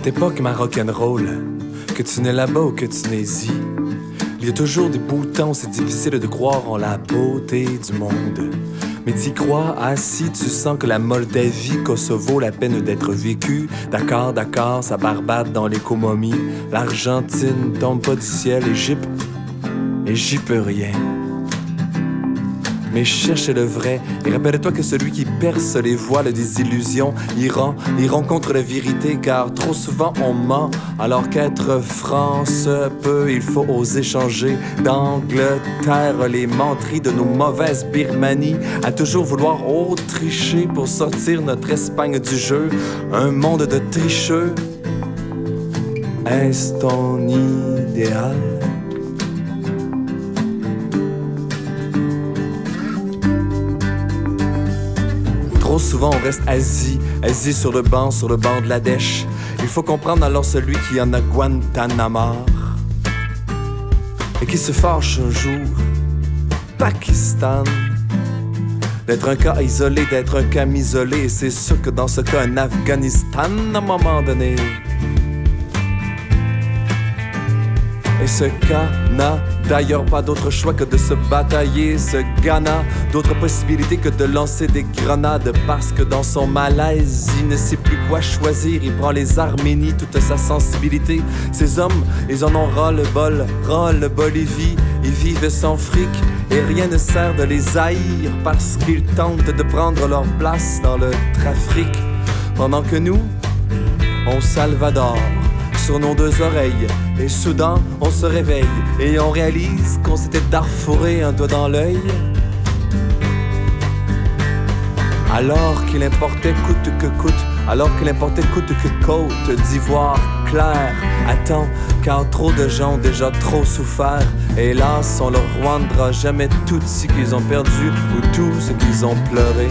époque ma rock'n'roll, que tu n'es là-bas ou que tu n'es y, il y a toujours des beaux temps, c'est difficile de croire en la beauté du monde. Mais t'y crois, assis, tu sens que la Moldavie, Kosovo, la peine d'être vécue. D'accord, ça barbade dans l'écomomie. L'Argentine tombe pas du ciel, et j'y peux rien. Mais cherche le vrai, et rappelle-toi que celui qui perce les voiles des illusions iront contre la vérité, car trop souvent on ment, alors qu'être franc se peut, il faut oser changer d'Angleterre les menteries de nos mauvaises Birmanies, à toujours vouloir tricher pour sortir notre Espagne du jeu, un monde de tricheux. Est-ce ton idéal? Trop souvent on reste assis sur le banc de la dèche. Il faut comprendre alors celui qui en a Guantanamo et qui se fâche un jour, Pakistan, d'être un cas isolé, d'être un cas isolé. Et c'est sûr que dans ce cas un Afghanistan à un moment donné. Et ce cas n'a d'ailleurs pas d'autre choix que de se batailler. Ce gars n'a d'autre possibilité que de lancer des grenades, parce que dans son malaise, il ne sait plus quoi choisir. Il prend les Arménies, toute sa sensibilité. Ces hommes, ils en ont ras-le-bol, Bolivie. Ils vivent sans fric et rien ne sert de les haïr, parce qu'ils tentent de prendre leur place dans le trafic. Pendant que nous, on Salvador sur nos deux oreilles, et soudain on se réveille et on réalise qu'on s'était darfouré un doigt dans l'œil. Alors qu'il importait coûte que côte d'ivoire clair. Attends, car trop de gens ont déjà trop souffert. Et hélas, on leur rendra jamais tout ce qu'ils ont perdu ou tout ce qu'ils ont pleuré.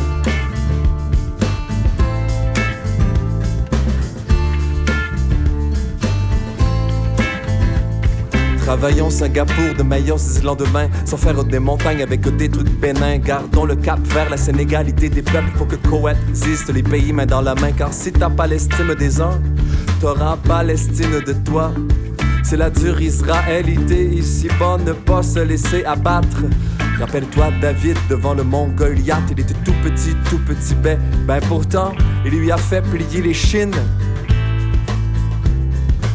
Travaillons Singapour de meilleurs lendemains, sans faire des montagnes avec des trucs bénins. Gardons le cap vers la sénégalité des peuples pour que coexistent les pays main dans la main. Car si t'as pas l'estime des uns, t'auras pas l'estime de toi. C'est la dure israélité ici-bas, ne pas se laisser abattre. Rappelle-toi David devant le mont Goliath, il était tout petit, ben pourtant, il lui a fait plier les chines.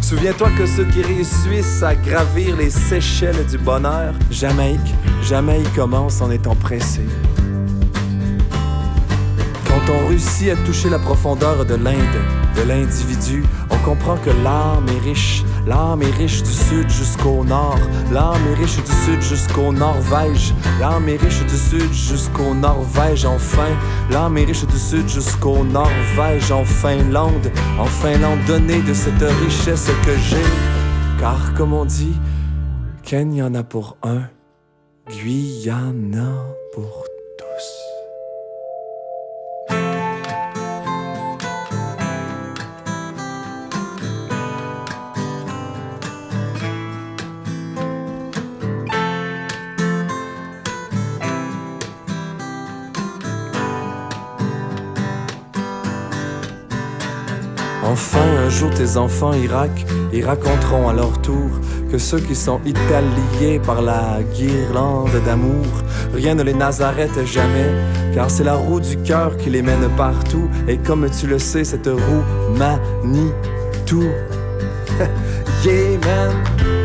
Souviens-toi que ceux qui réussissent à gravir les Seychelles du bonheur, jamais ils commencent en étant pressés. Quand on réussit à toucher la profondeur de l'individu, on comprend que l'âme est riche du sud jusqu'au nord, l'âme est riche du sud jusqu'au Norvège, l'âme est riche du sud jusqu'au Norvège, enfin, l'âme est riche du sud jusqu'au Norvège, en Finlande, donnez de cette richesse que j'ai, car comme on dit, Ken y en a pour un, Guyana pour tous. Enfin, un jour, tes enfants ils raconteront à leur tour que ceux qui sont italiés par la guirlande d'amour, rien ne les nazarette jamais, car c'est la roue du cœur qui les mène partout. Et comme tu le sais, cette roue manie tout. Yeah, man.